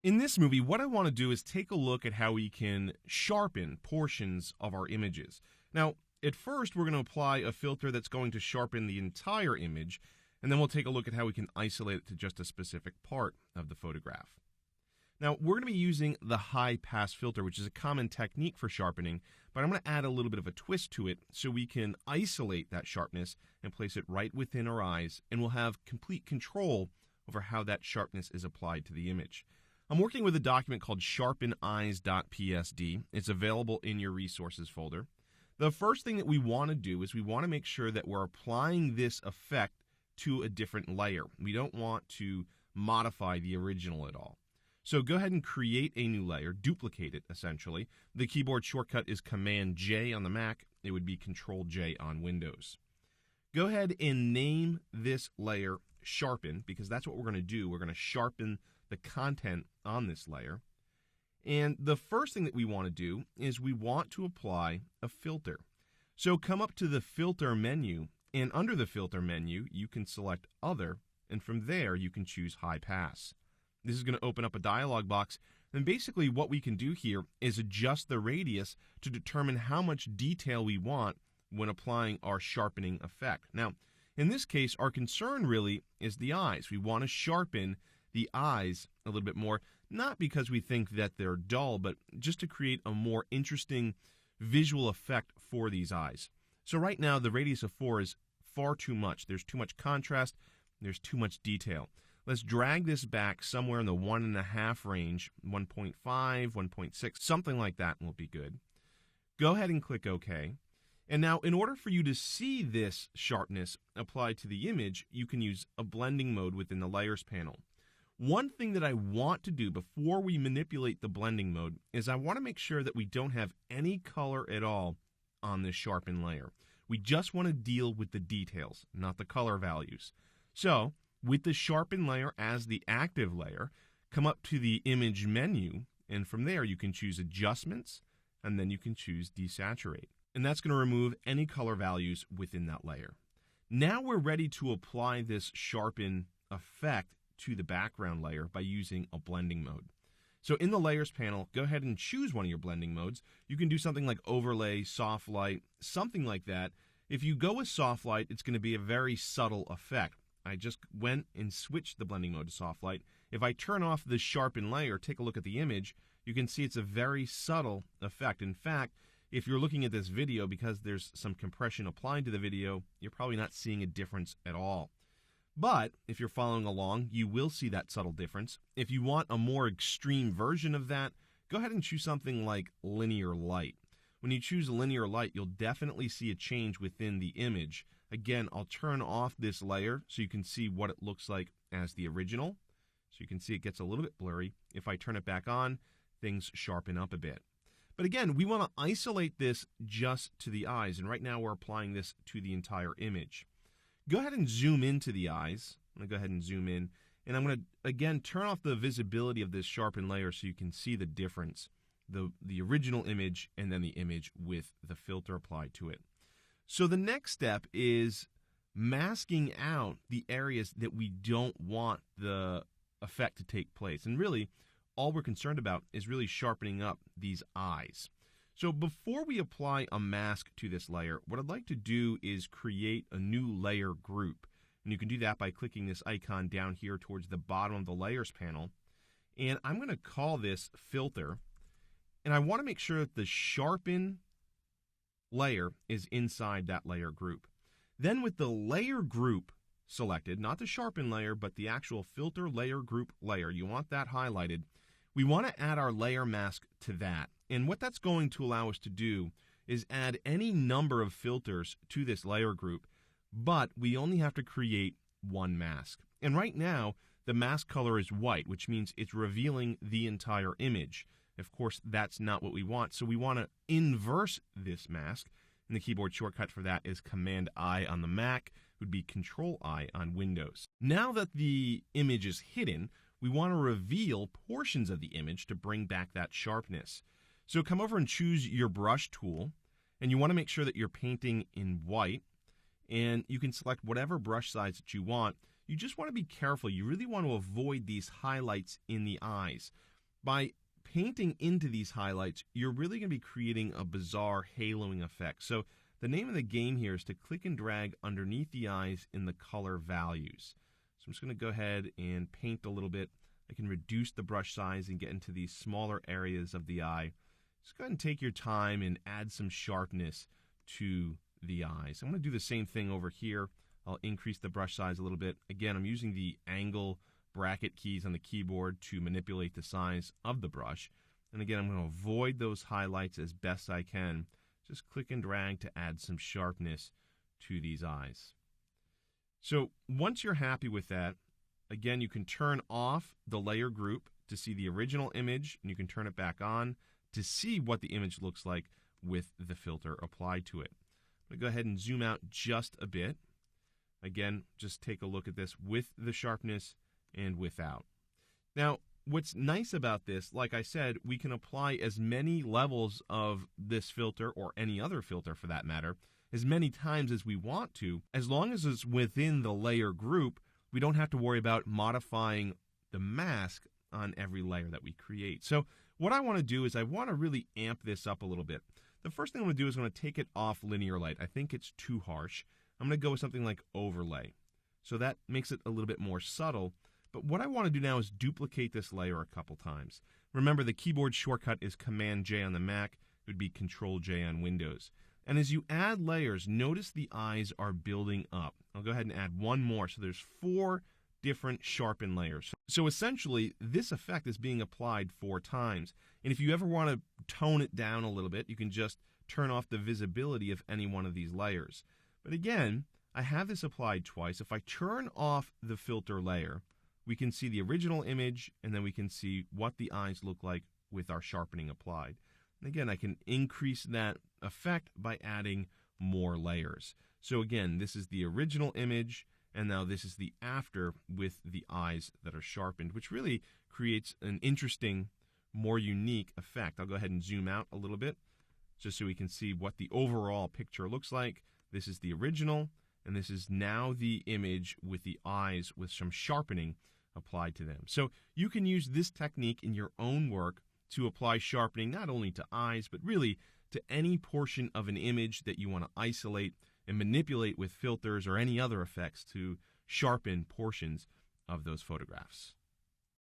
In this movie, what I want to do is take a look at how we can sharpen portions of our images. Now, at first, we're going to apply a filter that's going to sharpen the entire image, and then we'll take a look at how we can isolate it to just a specific part of the photograph. Now, we're going to be using the high pass filter, which is a common technique for sharpening, but I'm going to add a little bit of a twist to it so we can isolate that sharpness and place it right within our eyes, and we'll have complete control over how that sharpness is applied to the image. I'm working with a document called sharpeneyes.psd. It's available in your resources folder. The first thing that we want to do is we want to make sure that we're applying this effect to a different layer. We don't want to modify the original at all. So go ahead and create a new layer, duplicate it essentially. The keyboard shortcut is Command J on the Mac. It would be Control J on Windows. Go ahead and name this layer Sharpen, because that's what we're going to do. We're going to sharpen the content on this layer. And the first thing that we want to do is we want to apply a filter. So come up to the filter menu, and under the filter menu you can select Other, and from there you can choose High Pass. This is going to open up a dialog box, and basically what we can do here is adjust the radius to determine how much detail we want when applying our sharpening effect. Now, in this case, our concern really is the eyes. We want to sharpen the eyes a little bit more, not because we think that they're dull, but just to create a more interesting visual effect for these eyes. So right now, the radius of 4 is far too much. There's too much contrast. There's too much detail. Let's drag this back somewhere in the 1.5 range, 1.5, 1.6, something like that will be good. Go ahead and click OK. And now, in order for you to see this sharpness applied to the image, you can use a blending mode within the Layers panel. One thing that I want to do before we manipulate the blending mode is I want to make sure that we don't have any color at all on this sharpen layer. We just want to deal with the details, not the color values. So, with the sharpen layer as the active layer, come up to the image menu, and from there you can choose Adjustments, and then you can choose Desaturate. And that's going to remove any color values within that layer. Now we're ready to apply this sharpen effect to the background layer by using a blending mode. So in the Layers panel, go ahead and choose one of your blending modes. You can do something like Overlay, Soft Light, something like that. If you go with Soft Light, it's going to be a very subtle effect. I just went and switched the blending mode to Soft Light. If I turn off the sharpen layer, take a look at the image, you can see it's a very subtle effect. In fact, if you're looking at this video, because there's some compression applied to the video, you're probably not seeing a difference at all. But if you're following along, you will see that subtle difference. If you want a more extreme version of that, go ahead and choose something like Linear Light. When you choose Linear Light, you'll definitely see a change within the image. Again, I'll turn off this layer so you can see what it looks like as the original. So you can see it gets a little bit blurry. If I turn it back on, things sharpen up a bit. But again, we want to isolate this just to the eyes, and right now we're applying this to the entire image. Go ahead and zoom into the eyes. I'm going to go ahead and zoom in, and I'm going to, again, turn off the visibility of this sharpen layer so you can see the difference, the original image and then the image with the filter applied to it. So the next step is masking out the areas that we don't want the effect to take place. And really, all we're concerned about is really sharpening up these eyes. So before we apply a mask to this layer, what I'd like to do is create a new layer group. And you can do that by clicking this icon down here towards the bottom of the Layers panel. And I'm going to call this Filter. And I want to make sure that the Sharpen layer is inside that layer group. Then with the layer group selected, not the Sharpen layer, but the actual Filter Layer Group layer, you want that highlighted. We want to add our layer mask to that. And what that's going to allow us to do is add any number of filters to this layer group, but we only have to create one mask. And right now, the mask color is white, which means it's revealing the entire image. Of course, that's not what we want, so we want to inverse this mask. And the keyboard shortcut for that is Command I on the Mac, would be Control I on Windows. Now that the image is hidden, we want to reveal portions of the image to bring back that sharpness. So come over and choose your brush tool, and you want to make sure that you're painting in white, and you can select whatever brush size that you want. you just want to be careful. You really want to avoid these highlights in the eyes. By painting into these highlights, you're really going to be creating a bizarre haloing effect. So the name of the game here is to click and drag underneath the eyes in the color values. So I'm just going to go ahead and paint a little bit. I can reduce the brush size and get into these smaller areas of the eye. Just go ahead and take your time and add some sharpness to the eyes. I'm going to do the same thing over here. I'll increase the brush size a little bit. Again, I'm using the angle bracket keys on the keyboard to manipulate the size of the brush. And again, I'm going to avoid those highlights as best I can. Just click and drag to add some sharpness to these eyes. So once you're happy with that, again, you can turn off the layer group to see the original image, and you can turn it back on to see what the image looks like with the filter applied to it. I'm going to go ahead and zoom out just a bit. Again, just take a look at this with the sharpness and without. Now, what's nice about this, like I said, we can apply as many levels of this filter, or any other filter for that matter, as many times as we want to. As long as it's within the layer group, we don't have to worry about modifying the mask on every layer that we create. So what I want to do is I want to really amp this up a little bit. The first thing I'm going to do is I'm going to take it off linear light. I think it's too harsh. I'm going to go with something like overlay. So that makes it a little bit more subtle. But what I want to do now is duplicate this layer a couple times. Remember, the keyboard shortcut is Command-J on the Mac. It would be Control-J on Windows. And as you add layers, notice the eyes are building up. I'll go ahead and add one more. So there's 4 different sharpen layers. So essentially, this effect is being applied 4 times. And if you ever want to tone it down a little bit, you can just turn off the visibility of any one of these layers. But again, I have this applied twice. If I turn off the filter layer, we can see the original image, and then we can see what the eyes look like with our sharpening applied. And again, I can increase that effect by adding more layers. So again, this is the original image, and now this is the after with the eyes that are sharpened, which really creates an interesting, more unique effect. I'll go ahead and zoom out a little bit just so we can see what the overall picture looks like. This is the original, and this is now the image with the eyes with some sharpening applied to them. So you can use this technique in your own work to apply sharpening not only to eyes, but really to any portion of an image that you want to isolate and manipulate with filters or any other effects to sharpen portions of those photographs.